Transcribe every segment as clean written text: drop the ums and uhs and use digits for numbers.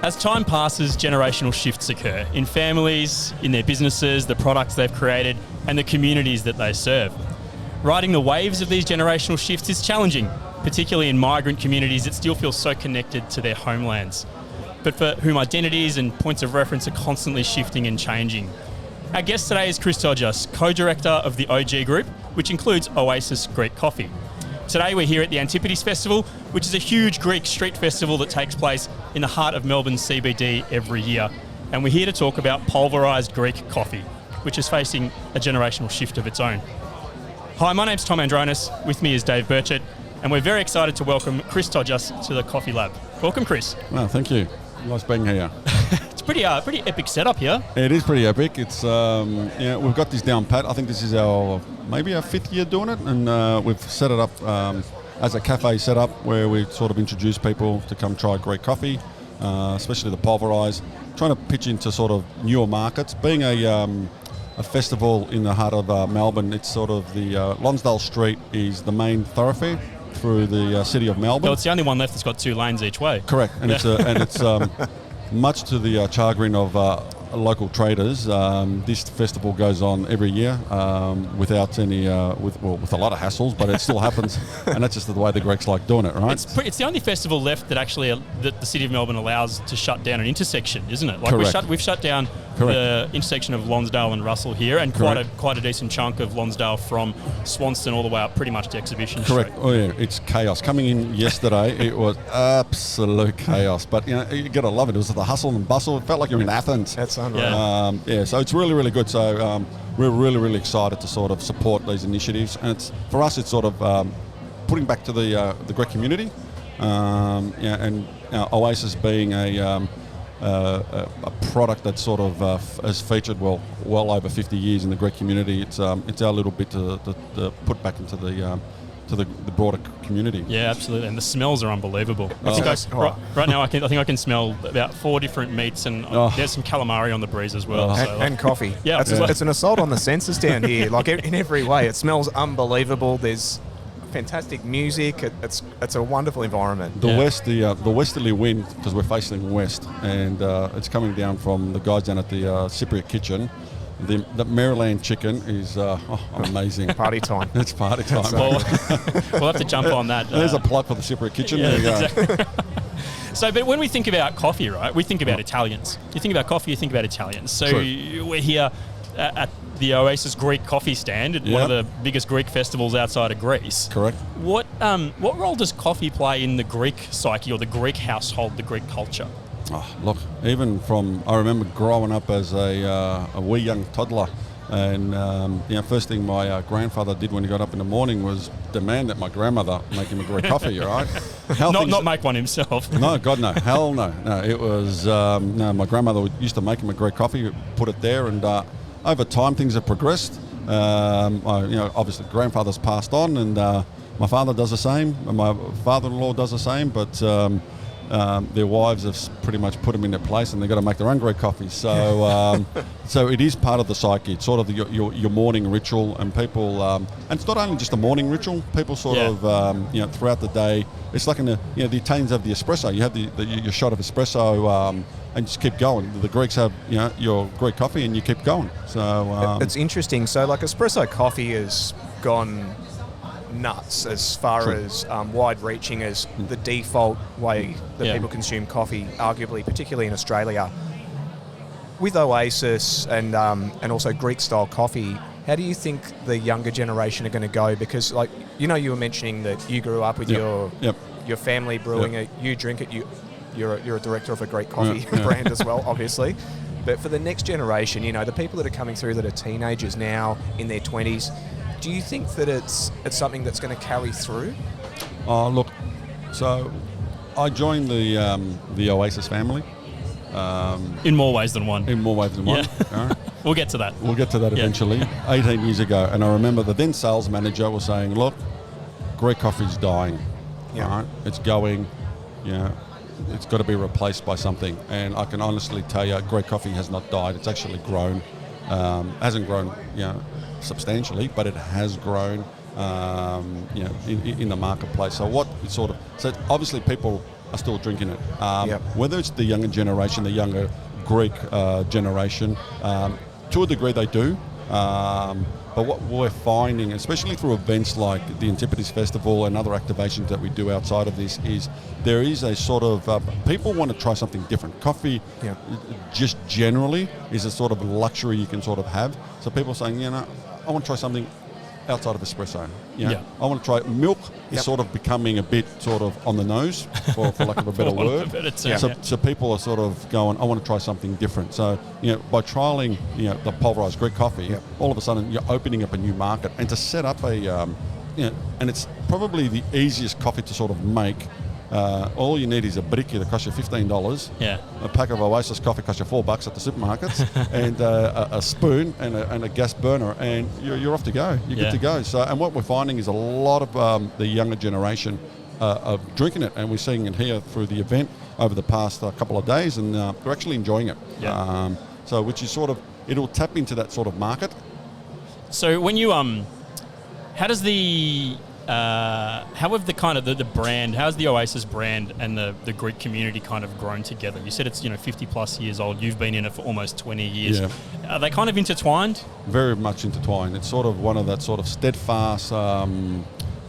As time passes, generational shifts occur in families, in their businesses, the products they've created, and the communities that they serve. Riding the waves of these generational shifts is challenging, particularly in migrant communities that still feel so connected to their homelands, but for whom identities and points of reference are constantly shifting and changing. Our guest today is Chris Togias, co-director of the OG Group, which includes Oasis Greek coffee. Today we're here at the Antipodes Festival, which is a huge Greek street festival that takes place in the heart of Melbourne CBD every year. And we're here to talk about pulverized Greek coffee, which is facing a generational shift of its own. Hi, my name's Tom Andronis. With me is Dave Burchett, and we're very excited to welcome Chris Togias to the Coffee Lab. Welcome, Chris. Well, thank you. Nice being here. It's pretty epic setup here. It is pretty epic. It's we've got this down pat. I think this is maybe our fifth year doing it, and we've set it up as a cafe setup where we sort of introduce people to come try Greek coffee, especially the pulverized. Trying to pitch into sort of newer markets. Being a festival in the heart of Melbourne, it's sort of the Lonsdale Street is the main thoroughfare through the city of Melbourne. Well, it's the only one left that's got two lanes each way. Correct, and it's much to the chagrin of local traders. This festival goes on every year without any, with a lot of hassles, but it still happens, and that's just the way the Greeks like doing it, right? It's the only festival left that actually that the city of Melbourne allows to shut down an intersection, isn't it? Like we've shut down the intersection of Lonsdale and Russell here, and quite a decent chunk of Lonsdale from Swanston all the way up pretty much to Exhibition Street. Correct. Oh yeah, it's chaos. Coming in yesterday, it was absolute chaos. But you got to love it. It was the hustle and bustle. It felt like you're in Athens. That's unreal. So it's really, really good. So we're really, really excited to sort of support these initiatives, and it's for us, it's sort of putting back to the Greek community, and Oasis being a product that sort of has featured well over 50 years in the Greek community. It's our little bit to put back into the broader community. Yeah, absolutely, and the smells are unbelievable. Right now, I think I can smell about 4 different meats, and there's some calamari on the breeze as well. And coffee. Yeah, it's an assault on the senses down here, like in every way. It smells unbelievable. There's fantastic music. It's a wonderful environment. The westerly wind, because we're facing west, and it's coming down from the guys down at the Cypriot kitchen. The Maryland chicken is amazing. Party time. It's party time. We'll have to jump on that. There's a plug for the Cypriot kitchen. Yeah, there you go. exactly. So, but when we think about coffee, right, we think about Italians. You think about coffee, you think about Italians. So we're here at the Oasis Greek coffee stand at one of the biggest Greek festivals outside of Greece. Correct. What role does coffee play in the Greek psyche or the Greek household, the Greek culture? Oh, look, I remember growing up as a wee young toddler, and first thing my grandfather did when he got up in the morning was demand that my grandmother make him a Greek coffee, right? Not make one himself. No, God, no. Hell no. No, it was, my grandmother used to make him a Greek coffee, put it there, and over time things have progressed. Obviously grandfather's passed on, and my father does the same, and my father-in-law does the same, but their wives have pretty much put them in their place, and they've got to make their own Greek coffee. So, so it is part of the psyche. It's sort of your morning ritual, and people. And it's not only just a morning ritual. People sort of, throughout the day. It's like the Italians have the espresso. You have your shot of espresso, and just keep going. The Greeks have your Greek coffee, and you keep going. So it's interesting. So like espresso coffee has gone nuts as far as wide-reaching as the default way that people consume coffee, arguably, particularly in Australia. With Oasis and also Greek-style coffee, how do you think the younger generation are going to go? Because, you were mentioning that you grew up with your family brewing it, you drink it, you're a director of a great coffee brand as well, obviously. But for the next generation, the people that are coming through that are teenagers now in their 20s, do you think that it's something that's going to carry through? Look, so I joined the Oasis family. In more ways than one. In more ways than one. Yeah. We'll get to that. We'll get to that eventually. 18 years ago, and I remember the then sales manager was saying, "Look, Greek coffee's dying. Right? It's going. It's got to be replaced by something." And I can honestly tell you, Greek coffee has not died. It's actually grown. Hasn't grown, substantially, but it has grown, in the marketplace. So so obviously people are still drinking it. Yep. Whether it's the younger generation, the younger Greek generation, to a degree they do. But what we're finding, especially through events like the Antipodes Festival and other activations that we do outside of this, is there is a sort of, people want to try something different. Coffee, just generally, is a sort of luxury you can sort of have. So people are saying, I want to try something outside of espresso. I want to try milk. Is sort of becoming a bit sort of on the nose, for lack of a better word. So people are sort of going, I want to try something different. So by trialing the pulverized Greek coffee, all of a sudden you're opening up a new market, and to set up a and it's probably the easiest coffee to sort of make. All you need is a brickie that costs you $15. A pack of Oasis coffee costs you $4 at the supermarkets, and a spoon and a gas burner, and you're off to go. You're good to go. So, and what we're finding is a lot of the younger generation are drinking it, and we're seeing it here through the event over the past couple of days, and they're actually enjoying it. So, which is sort of, it'll tap into that sort of market. So, when you how does the how have the kind of the brand, how's the Oasis brand and the Greek community kind of grown together? You said it's 50 plus years old. You've been in it for almost 20 years. Are they kind of intertwined? Very much intertwined. It's sort of one of that sort of steadfast,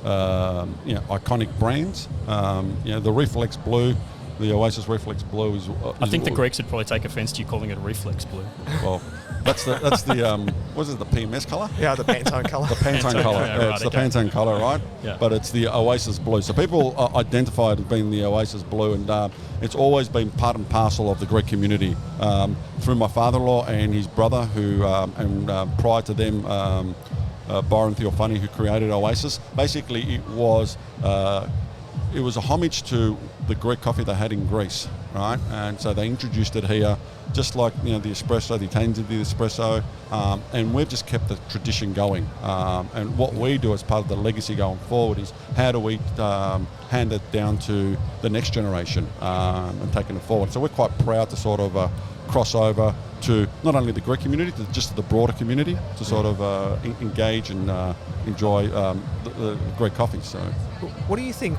iconic brands. The Reflex Blue, the Oasis Reflex Blue is. I think the Greeks would probably take offence to you calling it a Reflex Blue. Well. That's the what is it, the PMS colour? Yeah, the Pantone colour. The Pantone colour. It's the Pantone colour, right? Yeah. But it's the Oasis Blue. So people identify it as being the Oasis Blue, and it's always been part and parcel of the Greek community. Through my father-in-law and his brother, who prior to them, Byron Theophany, who created Oasis. Basically, it was a homage to the Greek coffee they had in Greece, right? And so they introduced it here, just like the espresso, the Italians did the espresso, and we've just kept the tradition going. And what we do as part of the legacy going forward is how do we hand it down to the next generation and taking it forward. So we're quite proud to sort of cross over to not only the Greek community, to just the broader community, to sort of engage and enjoy the Greek coffee. So, what do you think?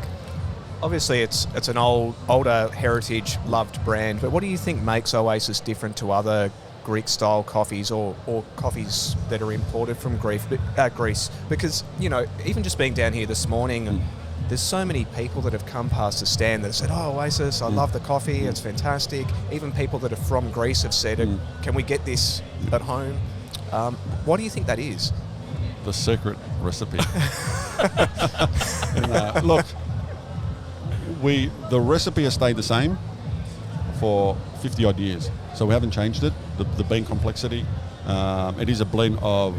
Obviously, it's an older heritage loved brand, but what do you think makes Oasis different to other Greek-style coffees or coffees that are imported from Greece? Because even just being down here this morning, there's so many people that have come past the stand that have said, "Oh, Oasis, I love the coffee; it's fantastic." Even people that are from Greece have said, "Can we get this at home?" What do you think that is? The secret recipe. Look. The recipe has stayed the same for 50 odd years, so we haven't changed it. The bean complexity, it is a blend of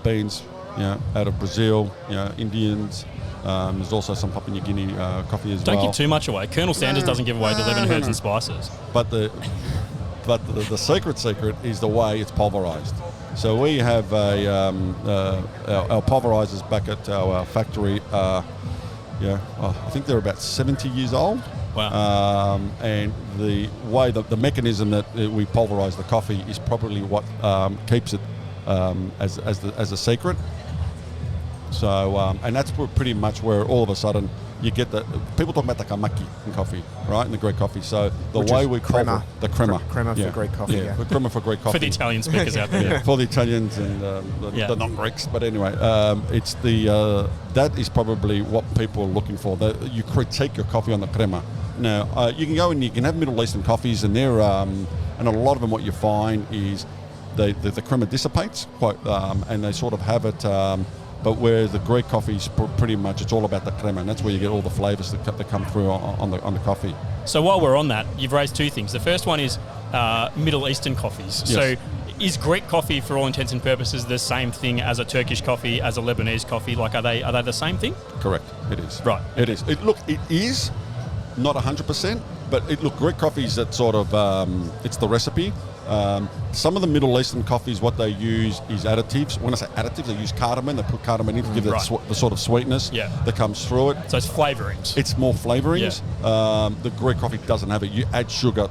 beans, out of Brazil, Indians. There's also some Papua New Guinea coffee as well. Don't give too much away. Colonel Sanders doesn't give away the 11 herbs and spices. But the secret is the way it's pulverized. So we have our pulverizers back at our factory. I think they're about 70 years old. Wow. And the way the mechanism that we pulverize the coffee is probably what keeps it as a secret. So, and that's pretty much where all of a sudden you get people talk about the kamaki in coffee, right? In the Greek coffee. So Which way is we crema. The crema. Crema for Greek coffee. Yeah, crema for Greek coffee. For the Italian speakers out there. For the Italians and the non-Greeks. But anyway, it's that is probably what people are looking for. You critique your coffee on the crema. Now, you can go and you can have Middle Eastern coffees, and they're and a lot of them what you find is the crema dissipates quite, and they sort of have it. But where the Greek coffee is pretty much, it's all about the crema, and that's where you get all the flavours that come through on the coffee. So while we're on that, you've raised two things. The first one is Middle Eastern coffees. Yes. So is Greek coffee, for all intents and purposes, the same thing as a Turkish coffee, as a Lebanese coffee? Like, are they the same thing? Correct. It is. Right. It is. It is not 100%, but Greek coffee is that sort of it's the recipe. Some of the Middle Eastern coffees, what they use is additives. When I say additives, they use cardamom. They put cardamom in to give the sort of sweetness that comes through it. So it's flavourings. It's more flavourings. Yeah. The Greek coffee doesn't have it. You add sugar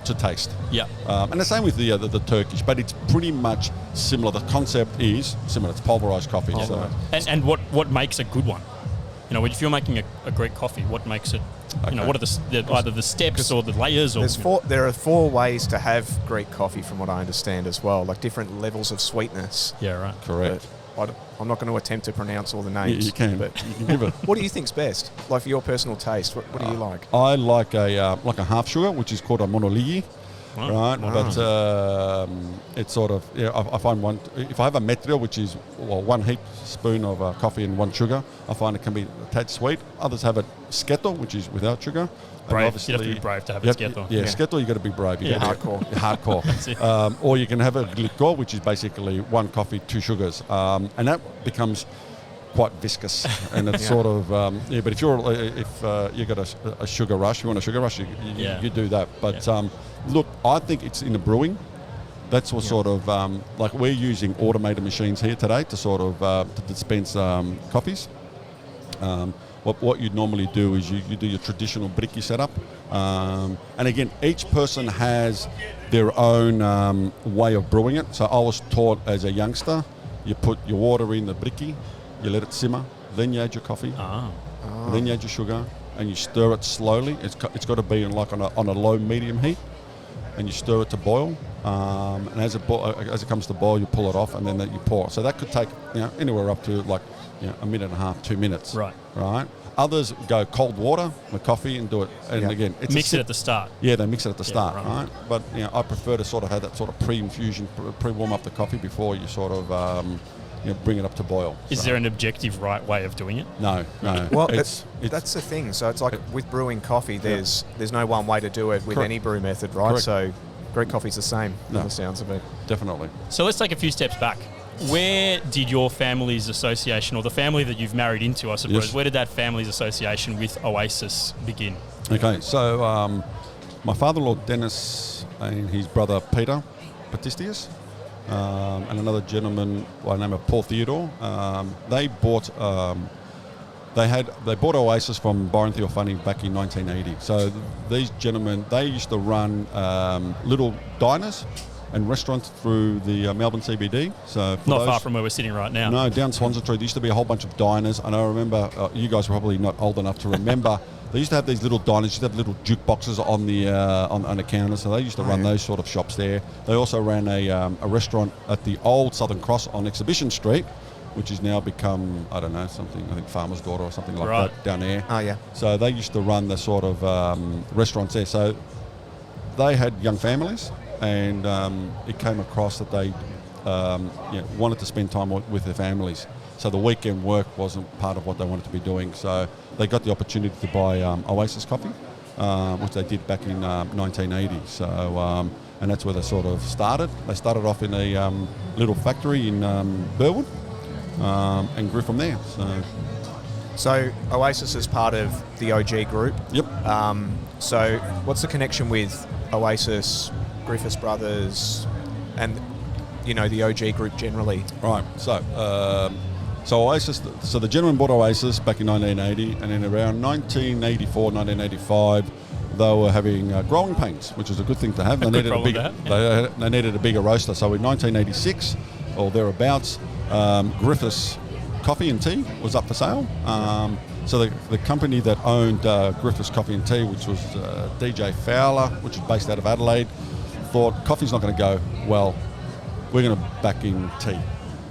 to taste. Yeah. And the same with the Turkish, but it's pretty much similar. The concept is similar. It's pulverized coffee. So. And what makes a good one? If you're making a Greek coffee, what makes it what are either the steps or the layers? Or there are 4 ways to have Greek coffee, from what I understand as well, like different levels of sweetness. Yeah, right. Correct. I'm not going to attempt to pronounce all the names. You can, but you can give it. What do you think's best? Like for your personal taste, what do you like? I like a half sugar, which is called a monoligi. Right, but it's sort of I find one. If I have a metrio, which is 1 heap spoon of coffee and 1 sugar, I find it can be a tad sweet. Others have it sketo, which is without sugar. Brave. You have to be brave to have it sketo. Yeah, sketo, you got to be brave. Hardcore. Hardcore. Or you can have a gliko, which is basically 1 coffee, 2 sugars, and that becomes quite viscous, and it's sort of but if you got a sugar rush, you want a sugar rush, you do that. But look, I think it's in the brewing. That's what sort of like we're using automated machines here today to sort of to dispense coffees. What you'd normally do is you do your traditional brickie setup, and again, each person has their own way of brewing it. So I was taught as a youngster, you put your water in the brickie, you let it simmer, then you add your coffee, then you add your sugar, and you stir it slowly. It's got to be on a low medium heat, and you stir it to boil. And as it comes to boil, you pull it off, and then you pour. So that could take anywhere up to a minute and a half, 2 minutes. Right. Others go cold water with coffee and do it. And again, it's mix it at the start. Yeah, they mix it at the start, right? But I prefer to sort of have that sort of pre-infusion, pre-warm up the coffee before you sort of bring it up to boil. Is there an objective right way of doing it? No. Well, that's the thing. So it's like with brewing coffee, there's no one way to do it with any brew method, right? Correct. So Greek coffee's the same, from the sounds of it. Definitely. So let's take a few steps back. Where did your family's association, or the family that you've married into, I suppose, where did that family's association with Oasis begin? Okay, so my father-in-law Dennis and his brother Peter Patistias, and another gentleman by the name of Paul Theodore, they bought Oasis from Byron Theophany back in 1980. So these gentlemen, they used to run little diners and restaurants through the Melbourne CBD. So not far from where we're sitting right now. No, down Swansea Street, there used to be a whole bunch of diners. And I remember, you guys were probably not old enough to remember, they used to have these little diners, used to have little jukeboxes on the on the counter. So they used to run those sort of shops there. They also ran a restaurant at the old Southern Cross on Exhibition Street, which has now become, I don't know, something, I think Farmer's Daughter or something like that down there. Oh, yeah. So they used to run the sort of restaurants there. So they had young families, and it came across that they wanted to spend time with their families. So the weekend work wasn't part of what they wanted to be doing. So they got the opportunity to buy Oasis coffee, which they did back in 1980. So and that's where they sort of started. They started off in a little factory in Burwood, and grew from there. So Oasis is part of the OG group. Yep. So what's the connection with Oasis, Griffiths Brothers, and the OG group generally? Right. So Oasis. So the gentleman bought Oasis back in 1980, and in around 1984, 1985, they were having growing pains, which is a good thing to have. They needed they needed a bigger roaster. So in 1986 or thereabouts, Griffiths Coffee and Tea was up for sale. So the company that owned Griffiths Coffee and Tea, which was DJ Fowler, which is based out of Adelaide, thought coffee's not going to go well. We're going to back in tea.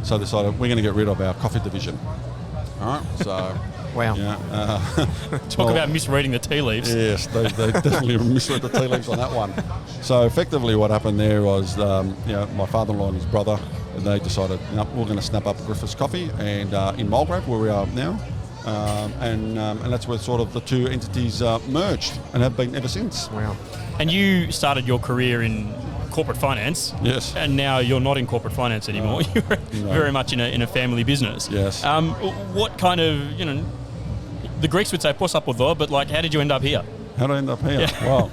So they decided we're going to get rid of our coffee division. All right. So wow. Talk about misreading the tea leaves. Yes, they definitely misread the tea leaves on that one. So effectively, what happened there was, my father-in-law and his brother, they decided, we're going to snap up Griffiths Coffee, and in Mulgrave, where we are now, and that's where sort of the two entities merged and have been ever since. Wow. And you started your career in corporate finance. Yes. And now you're not in corporate finance anymore. You're very much in a family business. Yes. What kind of, the Greeks would say posapodho, but how did you end up here? How did I end up here? Yeah. Well,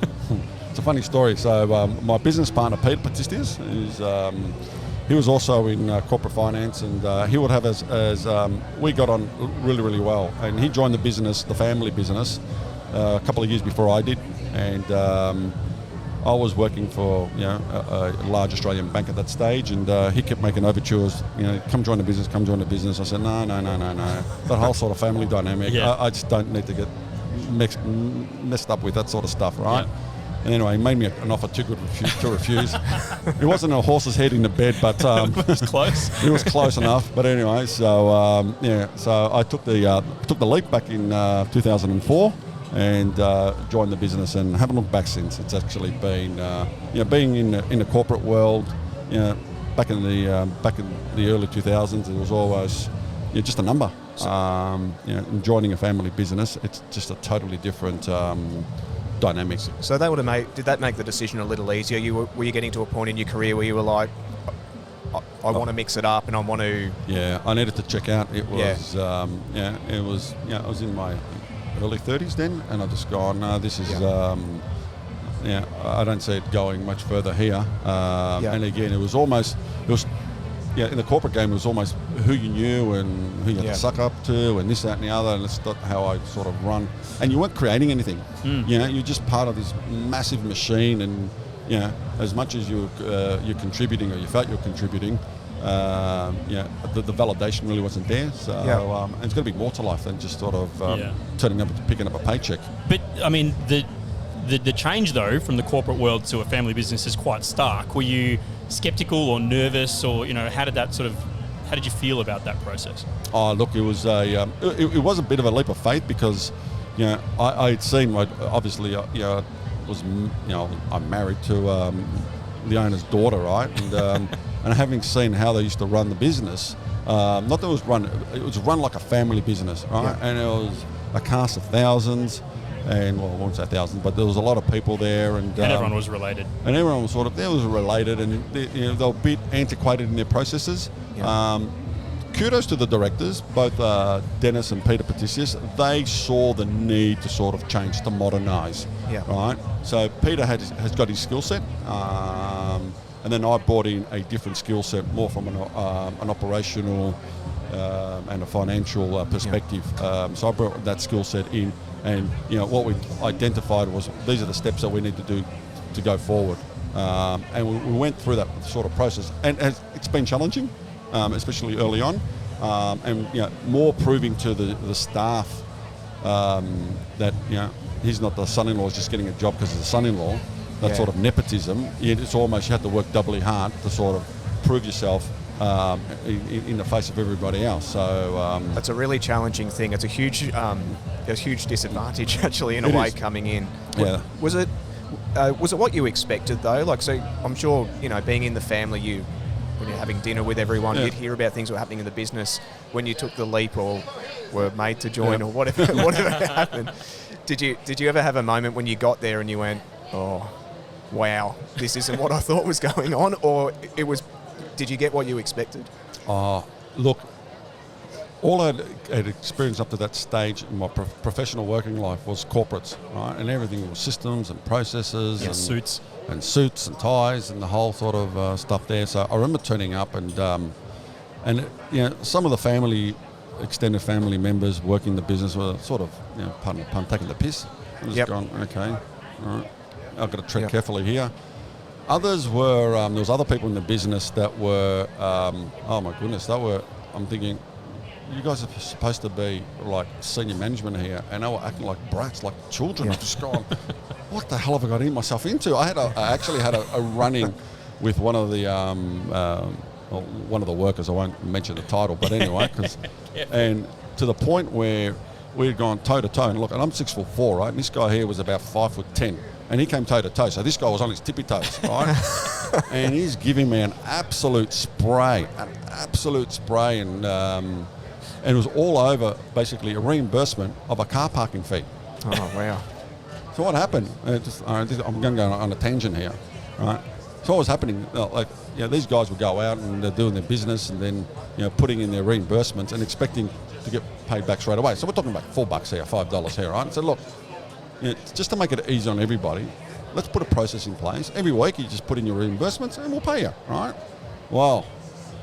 it's a funny story. So my business partner, Peter Patistias, he was also in corporate finance, and he would have we got on really, really well. And he joined the family business, a couple of years before I did. And I was working for a large Australian bank at that stage, and he kept making overtures, come join the business. I said, no. That whole sort of family dynamic, I just don't need to get messed up with that sort of stuff, right? Yeah. And anyway, he made me an offer too good to refuse. It wasn't a horse's head in the bed, but it was close. It was close enough. But anyway, so so I took the leap back in 2004 and joined the business, and haven't looked back since. It's actually been being in the corporate world, back in the early 2000s, it was always just a number. And joining a family business, it's just a totally different dynamics. So did that make the decision a little easier? Were you getting to a point in your career where you were like, I want to mix it up and I want to... Yeah, I needed to check out. It was, it was, I was in my early 30s then, and I just gone, no, this is, I don't see it going much further here. And again, in the corporate game, it was almost who you knew and who you had to suck up to and this, that and the other, and that's not how I sort of run. And you weren't creating anything. You're just part of this massive machine, and as much as you're contributing, or you felt you're contributing, the validation really wasn't there. So and it's got to be more to life than just sort of turning up and picking up a paycheck. But I mean, the change though from the corporate world to a family business is quite stark. Were you skeptical or nervous, or how did you feel about that process? Oh, look, it was it was a bit of a leap of faith, because I'd seen, obviously, I'm married to the owner's daughter, right? And and having seen how they used to run the business, not that it was run like a family business, right? And it was a cast of thousands. And I won't say thousands, but there was a lot of people there, and everyone was related. And everyone was related, and they were a bit antiquated in their processes. Kudos to the directors, both Dennis and Peter Patisius. They saw the need to sort of change, to modernise. Right. So Peter has got his skill set, and then I brought in a different skill set, more from an operational and a financial perspective. So I brought that skill set in. And what we identified was these are the steps that we need to do to go forward, and we went through that sort of process, and it's been challenging, especially early on, and more proving to the staff that he's not the son-in-law, is just getting a job because he's a son-in-law. That sort of nepotism. It's almost you have to work doubly hard to sort of prove yourself in the face of everybody else. So that's a really challenging thing. It's a huge disadvantage actually in a way coming in. Yeah. Was it what you expected though? Like, so I'm sure being in the family, when you're having dinner with everyone, you'd hear about things that were happening in the business. When you took the leap or were made to join or whatever happened, did you ever have a moment when you got there and you went, oh, wow, this isn't what I thought was going on, or it was? Did you get what you expected? Look, all I had experienced up to that stage in my professional working life was corporates, right? And everything was systems and processes and suits and ties and the whole sort of stuff there. So I remember turning up and some of the extended family members working the business were sort of, pardon the pun, taking the piss. I'm just going, okay, all right, I've got to tread carefully here. Others were, there was other people in the business that were, oh my goodness, I'm thinking, you guys are supposed to be like senior management here, and they were acting like brats, like children. I've just gone, what the hell have I got myself into? I actually had a run-in with one of the workers. I won't mention the title, but anyway, and to the point where we'd gone toe to toe. And look, and I'm 6'4", right? And this guy here was about 5'10". And he came toe to toe, so this guy was on his tippy toes, right? And he's giving me an absolute spray, and it was all over basically a reimbursement of a car parking fee. Oh wow! So what happened? I'm going to go on a tangent here, right? So what was happening? These guys would go out and they're doing their business, and then putting in their reimbursements and expecting to get paid back straight away. So we're talking about $4 here, $5 here, right? So look. Just to make it easy on everybody, let's put a process in place. Every week you just put in your reimbursements and we'll pay you, right? Well,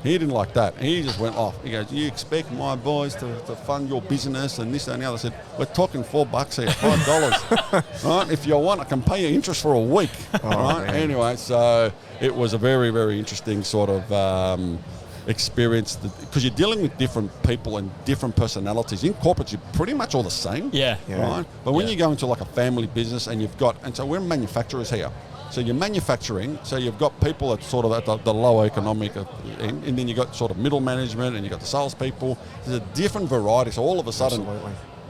he didn't like that. He just went off. He goes, you expect my boys to fund your business and this, that, and the other. I said, we're talking $4 here, $5. Right? If you want, I can pay you interest for a week. Right? Anyway, so it was a very, very interesting sort of experience, because you're dealing with different people and different personalities. In corporate, you're pretty much all the same. Yeah. Right? But when you go into like a family business and so we're manufacturers here. So you're manufacturing, so you've got people at sort of at the low economic end, and then you've got sort of middle management, and you've got the salespeople. There's a different variety. So all of a sudden,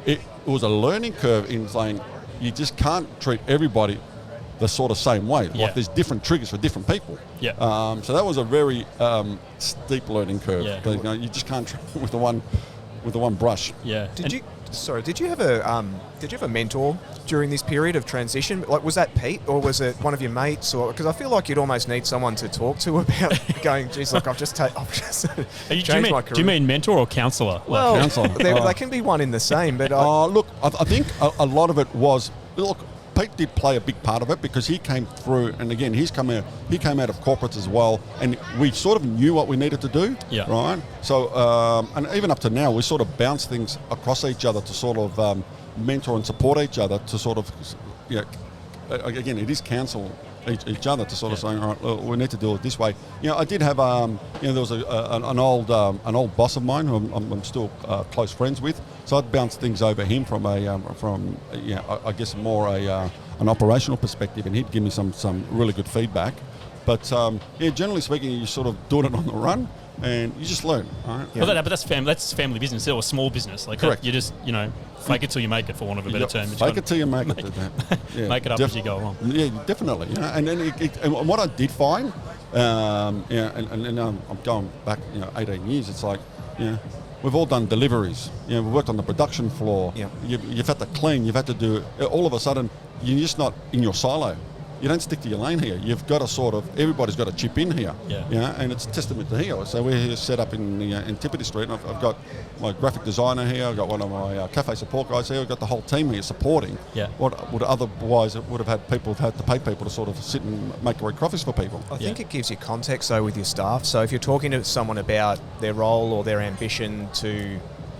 it was a learning curve in saying you just can't treat everybody the sort of same way. Yeah. Like there's different triggers for different people. Yeah. So that was a very steep learning curve. Yeah. But, you just can't treat with the one brush. Yeah. Did you have a mentor during this period of transition? Like, was that Pete, or was it one of your mates? Or because I feel like you'd almost need someone to talk to about going, geez, look, I've just changed my career. Do you mean mentor or counsellor? Well, Counsellor. they can be one in the same. But look, I think a lot of it was Pete did play a big part of it, because he came through, and again, he came out of corporates as well, and we sort of knew what we needed to do, right? So, and even up to now, we sort of bounce things across each other to sort of mentor and support each other to sort of, again, it is counsel each other to sort of saying, all right, look, we need to do it this way. I did have, there was an old boss of mine who I'm still close friends with. So I'd bounce things over him from I guess more an operational perspective, and he'd give me some really good feedback. But generally speaking, you sort of doing it on the run, and you just learn. Right? Yeah. Well, but that's family business or small business. Like correct. You just fake it till you make it, for want of a better term. Fake it till you make it. Make it up as you go along. Yeah, definitely. And then and what I did find, and I'm going back 18 years. It's like we've all done deliveries. We've worked on the production floor. Yeah. You've had to clean. You've had to do. All of a sudden, you're just not in your silo. You don't stick to your lane here. You've got to everybody's got to chip in here. Yeah. And it's a testament to here. So we're here set up in the Antipodes Street, and I've got my graphic designer here. I've got one of my cafe support guys here. I've got the whole team here supporting. Yeah. What would otherwise would have had to pay people to sort of sit and make great coffees for people. I think it gives you context though with your staff. So if you're talking to someone about their role or their ambition to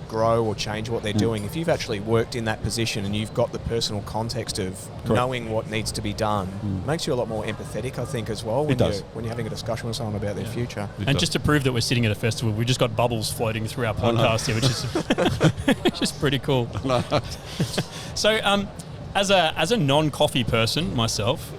grow or change what they're doing, if you've actually worked in that position and you've got the personal context of knowing what needs to be done, makes you a lot more empathetic, I think, as well, when you're having a discussion with someone about their future. Just to prove that we're sitting at a festival, we've just got bubbles floating through our podcast here, which is pretty cool. So as a non-coffee person myself,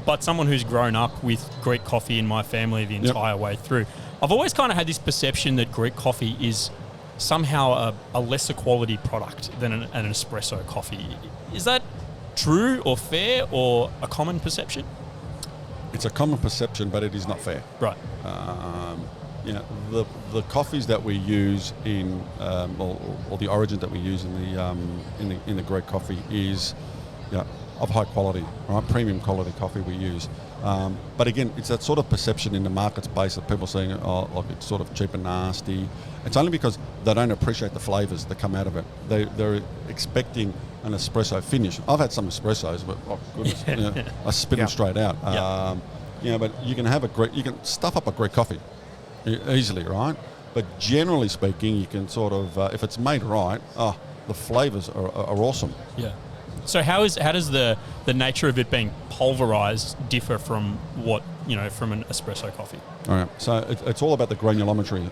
but someone who's grown up with Greek coffee in my family the entire way through, I've always kind of had this perception that Greek coffee is somehow a lesser quality product than an espresso coffee. Is that true or fair, or a common perception? It's a common perception, but it is not fair. Right. The coffees that we use in, or the origin that we use in the Greek coffee is, of high quality, right? Premium quality coffee we use. But again, it's that sort of perception in the market space that people are saying, like it's sort of cheap and nasty. It's only because they don't appreciate the flavours that come out of it. They're expecting an espresso finish. I've had some espressos, but oh goodness, I spit them straight out. But you can stuff up a Greek coffee easily, right? But generally speaking, you can sort of, if it's made right, the flavours are awesome. Yeah. So how does the nature of it being pulverized differ from what, from an espresso coffee? All right. So it's all about the granulometry.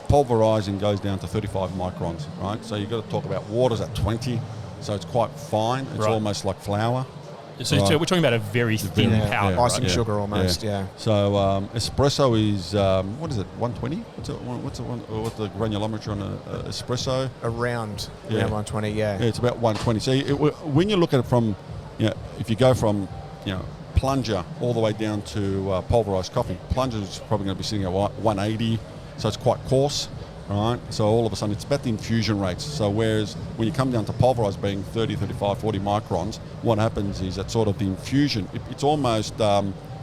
Pulverizing goes down to 35 microns, right? So you've got to talk about water's at 20, so it's quite fine. It's almost like flour. So we're talking about a very thin powder, icing sugar almost. So espresso is what is it? 120? What's the granulometry on an espresso? Around 120. Yeah, it's about 120. So when you look at it from, if you go from plunger all the way down to pulverized coffee, plunger is probably going to be sitting at 180. So it's quite coarse. Right, so all of a sudden it's about the infusion rates. So whereas when you come down to pulverized being 30, 35, 40 microns, what happens is that sort of the infusion, it's almost,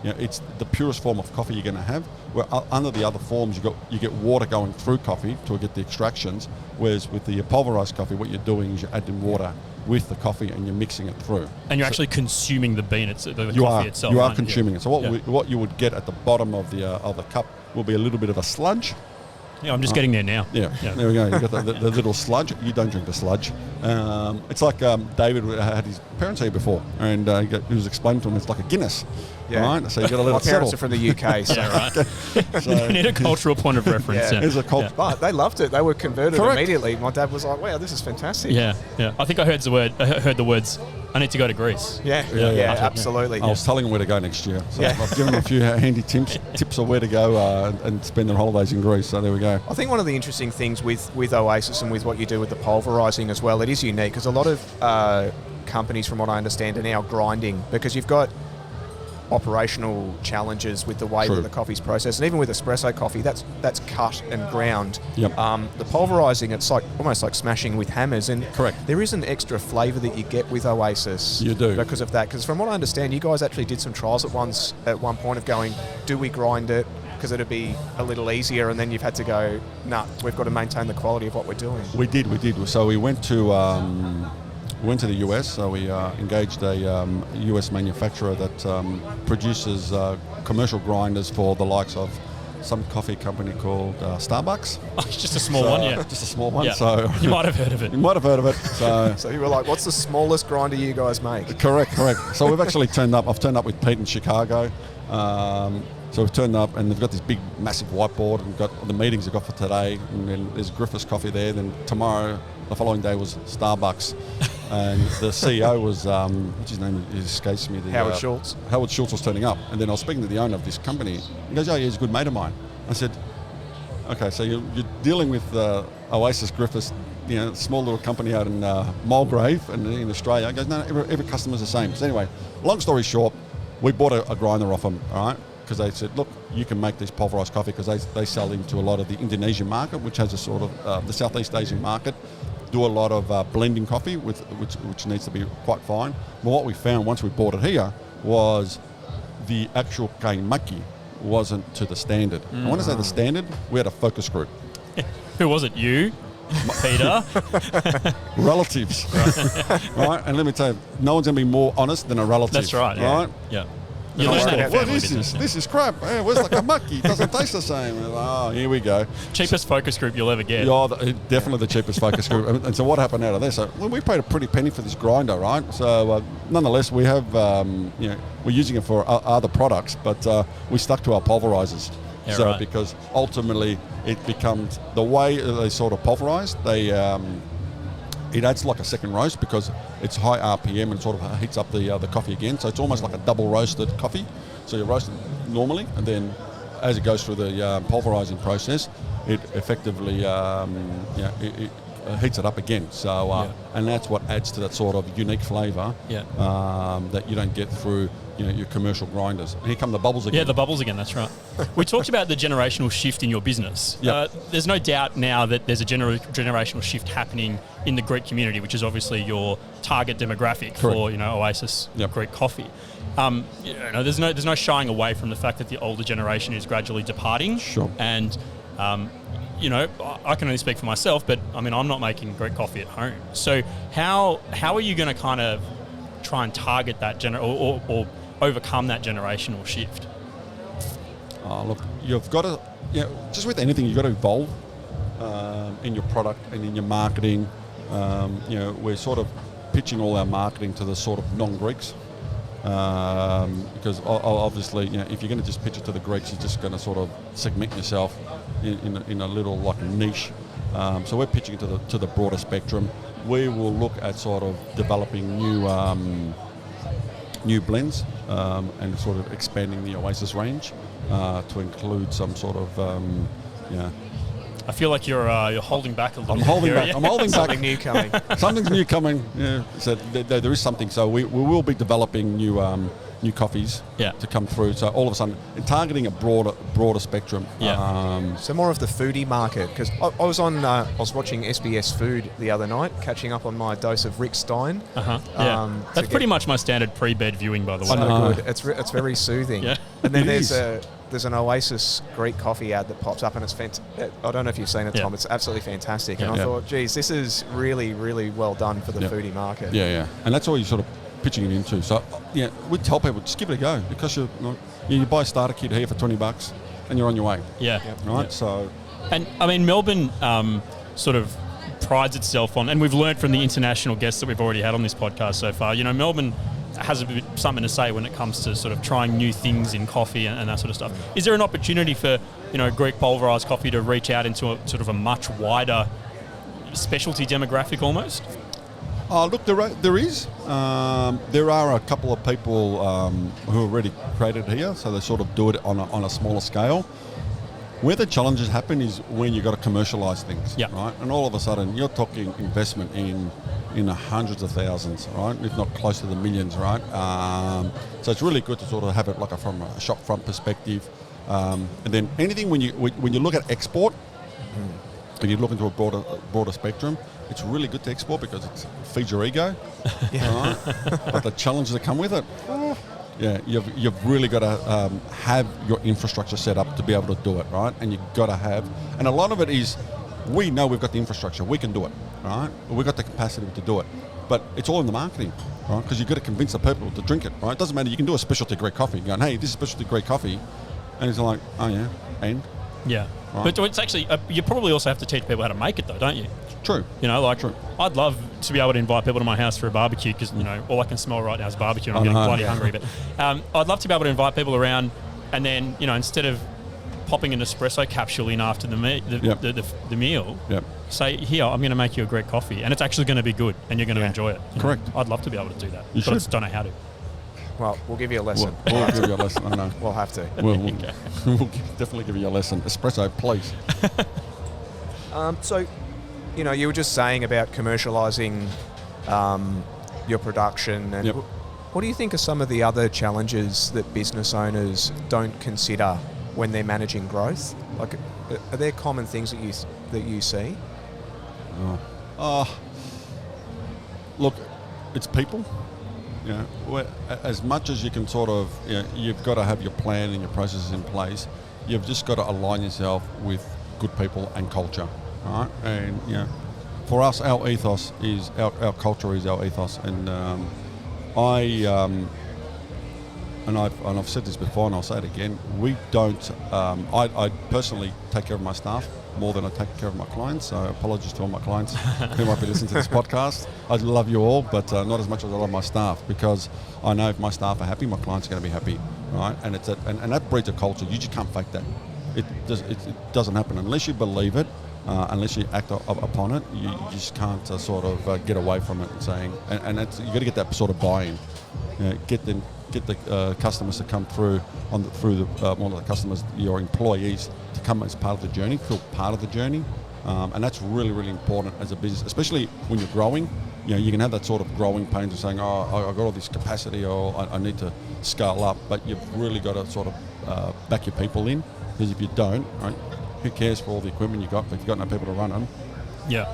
it's the purest form of coffee you're going to have. Where under the other forms, you get water going through coffee to get the extractions. Whereas with the pulverized coffee, what you're doing is you're adding water with the coffee and you're mixing it through. And you're actually consuming the bean, the coffee itself. You are consuming it. So what you would get at the bottom of the cup will be a little bit of a sludge. Yeah, I'm just getting there now. Yeah, there we go. You've got the little sludge. You don't drink the sludge. It's like David had his parents here before, and he was explaining to him it's like a Guinness. right? So you got to let My it settle. parents are from the UK, so right. You need a cultural point of reference. It's a cult. But they loved it. They were converted Correct. immediately. My dad was like, "Wow, this is fantastic." Yeah. I think I heard the words. I need to go to Greece. Yeah, absolutely. I was telling them where to go next year. So Yeah. I've given them a few handy tips of where to go and spend their holidays in Greece. So there we go. I think one of the interesting things with Oasis and with what you do with the pulverizing as well, it is unique because a lot of companies, from what I understand, are now grinding because you've got operational challenges with the way True. that the coffee's processed, and even with espresso coffee, that's cut and ground. Yep. The pulverizing, it's like almost like smashing with hammers, and Correct. there is an extra flavour that you get with Oasis. You do. Because of that. Because from what I understand, you guys actually did some trials at one point of going, do we grind it? Because it'd be a little easier, and then you've had to go, nah, we've got to maintain the quality of what we're doing. We did. So we went to the US. So we engaged a US manufacturer that produces commercial grinders for the likes of some coffee company called Starbucks. Oh, it's just a small one, yeah. Just a small one. Yeah. So you might have heard of it. You might have heard of it. So So you were like, what's the smallest grinder you guys make? Correct. So we've actually turned up. I've turned up with Pete in Chicago. So we've turned up and they've got this big, massive whiteboard and got the meetings they've got for today. And then there's Griffiths Coffee there. Then tomorrow, the following day was Starbucks. And the CEO was, what's his name? It escapes me. Howard Schultz. Howard Schultz was turning up. And then I was speaking to the owner of this company. He goes, oh, yeah, he's a good mate of mine. I said, okay, so you're dealing with Oasis Griffiths, small little company out in Mulgrave and in Australia. He goes, no, every customer's the same. So anyway, long story short, we bought a grinder off them, all right? Because they said, look, you can make this pulverized coffee because they sell into a lot of the Indonesian market, which has a sort of, the Southeast Asian market, do a lot of blending coffee, which needs to be quite fine. But what we found once we bought it here was the actual cane maki wasn't to the standard. I want to say the standard, we had a focus group. Who was it? You? Peter? Relatives. Right? And let me tell you, no one's going to be more honest than a relative. That's right. Right? Yeah. You You learn that in what family is business. this? This is crap. Hey, where's the kamaki? It doesn't taste the same. Oh, here we go. Cheapest focus group you'll ever get. Yeah, definitely the cheapest focus group. And so what happened out of there? So we paid a pretty penny for this grinder, right? So nonetheless, we have, we're using it for other products, but we stuck to our pulverizers. Yeah, so right. because ultimately it becomes, the way they sort of pulverize, it adds like a second roast because it's high RPM and sort of heats up the coffee again. So it's almost like a double roasted coffee. So you roast it normally, and then as it goes through the pulverizing process, it effectively it heats it up again. So and that's what adds to that sort of unique flavour that you don't get through your commercial grinders. And here come the bubbles again. Yeah, the bubbles again, that's right. We talked about the generational shift in your business. Yep. There's no doubt now that there's a generational shift happening in the Greek community, which is obviously your target demographic for Oasis Greek coffee. There's no shying away from the fact that the older generation is gradually departing. Sure. And I can only speak for myself, but I mean, I'm not making Greek coffee at home. So how are you going to kind of try and target that or overcome that generational shift? Look, you've got to, just with anything, you've got to evolve in your product and in your marketing. We're sort of pitching all our marketing to the sort of non-Greeks. Because obviously, if you're going to just pitch it to the Greeks, you're just going to sort of segment yourself in a little like niche. So we're pitching it to the broader spectrum. We will look at sort of developing new blends and sort of expanding the Oasis range to include some sort of I feel like you're holding back a little bit. I'm holding back. Yeah. I'm holding Something back. new coming. Something's new coming. Yeah. So there is something. So we will be developing new coffees to come through. So all of a sudden, targeting a broader spectrum. Yeah. So more of the foodie market, because I was watching SBS Food the other night, catching up on my dose of Rick Stein. That's pretty much my standard pre-bed viewing, by the way. So good. It's very soothing. Yeah. And then It there's an Oasis Greek coffee ad that pops up, and it's I don't know if you've seen it, Tom. Yeah. It's absolutely fantastic. Yeah. And I thought, geez, this is really, really well done for the foodie market. Yeah. And that's all you're sort of pitching it into. So we tell people, just give it a go, because you buy a starter kit here for $20 and you're on your way. Yeah. Right. Yeah. So. And I mean, Melbourne sort of prides itself on, and we've learned from the international guests that we've already had on this podcast so far. Melbourne has a bit something to say when it comes to sort of trying new things in coffee and that sort of stuff. Is there an opportunity for, Greek pulverized coffee to reach out into a sort of a much wider specialty demographic almost? Look, there is. There are a couple of people who are already created here, so they sort of do it on a smaller scale. Where the challenges happen is when you've got to commercialise things, right? And all of a sudden, you're talking investment in the hundreds of thousands, right? If not close to the millions, right? So it's really good to sort of have it like from a shop front perspective. And then anything when you look at export, and you look into a broader spectrum, it's really good to export because it feeds your ego, right? But the challenges that come with it, you've really got to have your infrastructure set up to be able to do it, right? And you've got to have, and a lot of it is, we know we've got the infrastructure, we can do it, right? We've got the capacity to do it, but it's all in the marketing, right? Because you've got to convince the people to drink it, right? It doesn't matter, you can do a specialty Greek coffee, going, hey, this is specialty Greek coffee, and it's like, oh yeah, and? Yeah. Right. But it's actually, you probably also have to teach people how to make it though, don't you? True. True. I'd love to be able to invite people to my house for a barbecue because, all I can smell right now is barbecue and I'm getting bloody hungry. But I'd love to be able to invite people around and then, instead of popping an espresso capsule in after the meal, say, here, I'm going to make you a Greek coffee and it's actually going to be good and you're going to enjoy it. Correct. I'd love to be able to do that. You but I just don't know how to. Well, we'll give you a lesson. We'll give you a lesson, I know. We'll have to. We'll definitely give you a lesson. Espresso, please. So, you were just saying about commercialising your production. And what do you think are some of the other challenges that business owners don't consider when they're managing growth? Like, are there common things that you see? Look, it's people. As much as you can sort of, you've got to have your plan and your processes in place. You've just got to align yourself with good people and culture, right? And for us, our ethos is our culture is our ethos, and I've said this before and I'll say it again. We don't. I personally take care of my staff more than I take care of my clients. So apologies to all my clients who might be listening to this podcast. I love you all, but not as much as I love my staff, because I know if my staff are happy, my clients are going to be happy, right? And it's and that breeds a culture. You just can't fake that. It doesn't happen unless you believe it. Unless you act upon it, you just can't sort of get away from it and saying. And that's, you got to get that sort of buy-in. Get the customers to come through one of the customers, your employees, to come as part of the journey, feel part of the journey, and that's really, really important as a business, especially when you're growing. You can have that sort of growing pains of saying, oh, I've got all this capacity, or I need to scale up, but you've really got to sort of back your people in, because if you don't, right, who cares for all the equipment you got if you've got no people to run them? Yeah.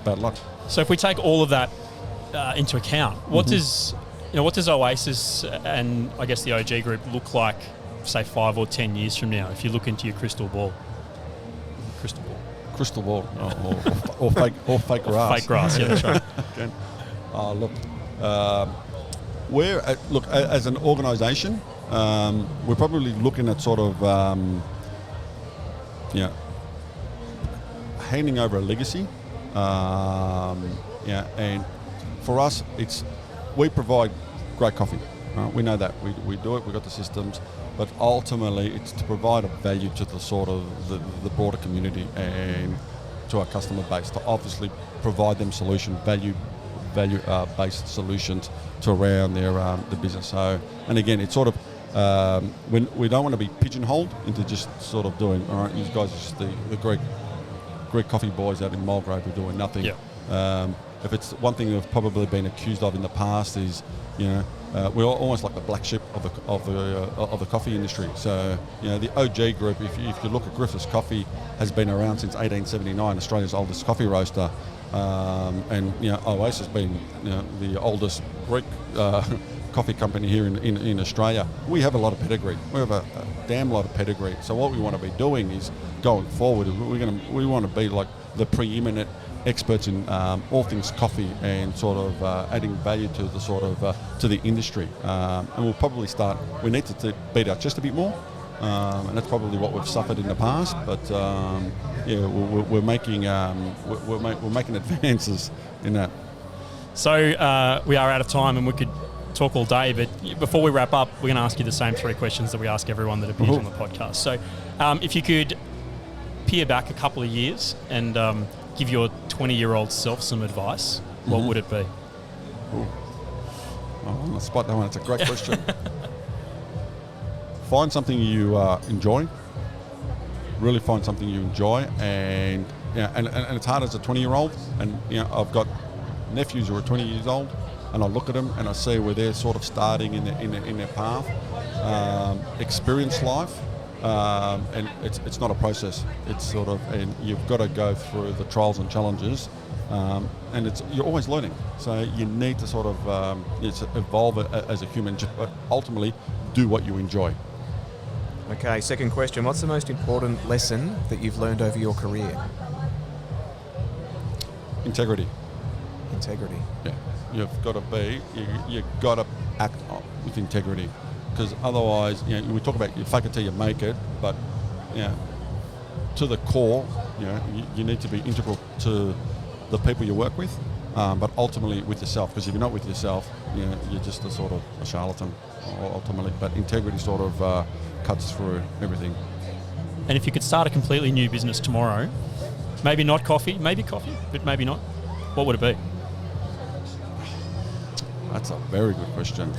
Bad luck. So if we take all of that into account, what does Oasis and I guess the OG group look like, say 5 or 10 years from now, if you look into your crystal ball? Crystal ball, or fake grass. Fake grass, yeah, that's right. Look, as an organisation, we're probably looking at sort of handing over a legacy. And for us, we provide great coffee. Right? We know that we do it. We've got the systems, but ultimately it's to provide a value to the sort of the broader community and to our customer base, to obviously provide them value based solutions to around their the business. So, and again, it's sort of when we don't want to be pigeonholed into just sort of doing, all right, you guys are just the Greek coffee boys out in Mulgrave who are doing nothing. Yeah. If it's one thing we've probably been accused of in the past is, we're almost like the black sheep of the coffee industry. So, the OG group, if you look at Griffiths Coffee, has been around since 1879, Australia's oldest coffee roaster, and Oasis being the oldest Greek coffee company here in Australia. We have a lot of pedigree. We have a damn lot of pedigree. So what we want to be doing is going forward. We want to be like the preeminent experts in all things coffee and sort of adding value to the sort of to the industry. And we'll probably start. We need to beat our chest a bit more, and that's probably what we've suffered in the past. But we're making we're making advances in that. So we are out of time, and we could talk all day, but before we wrap up, we're going to ask you the same 3 questions that we ask everyone that appears on the podcast. So if you could peer back a couple of years and give your 20-year-old self some advice, what would it be? Oh, on the spot, that one. It's a great question. Find something you enjoy. Really find something you enjoy, and it's hard as a 20-year-old. And I've got nephews who are 20 years old, and I look at them and I see where they're sort of starting in their path, experience life, and it's not a process. It's sort of, and you've got to go through the trials and challenges, and you're always learning. So you need to sort of evolve as a human, but ultimately do what you enjoy. Okay, second question. What's the most important lesson that you've learned over your career? Integrity. Integrity. Yeah, you've got to you've got to act with integrity, because otherwise, we talk about you fake it till you make it, but to the core, you need to be integral to the people you work with, but ultimately with yourself, because if you're not with yourself, you're just a sort of a charlatan, ultimately. But integrity sort of cuts through everything. And if you could start a completely new business tomorrow, maybe not coffee, maybe coffee, but maybe not, what would it be? That's a very good question.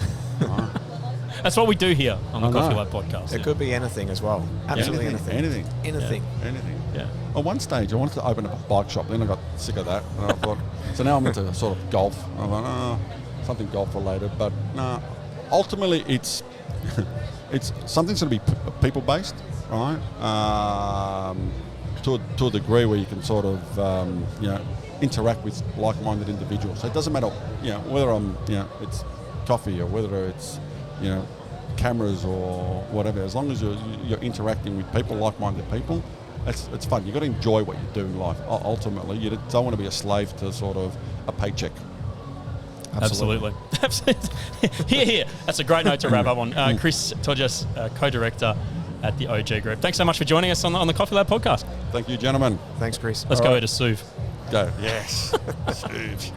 That's what we do here on the Coffee Lab podcast. It could be anything as well. Absolutely anything. Anything. Yeah. At one stage, I wanted to open up a bike shop. Then I got sick of that. And I thought, so now I'm into sort of golf. I thought, something golf related. But no, ultimately, it's something's going to be people-based, right? To a degree where you can sort of, interact with like-minded individuals. So it doesn't matter, whether it's coffee or whether it's, cameras or whatever. As long as you're interacting with people, like-minded people, it's fun. You've got to enjoy what you do in life. Ultimately, you don't want to be a slave to sort of a paycheck. Absolutely. Here. That's a great note to wrap up on. Chris Togias, co-director at the OG Group. Thanks so much for joining us on the Coffee Lab podcast. Thank you, gentlemen. Thanks, Chris. Let's go to Suv. Go. Yes. Huge.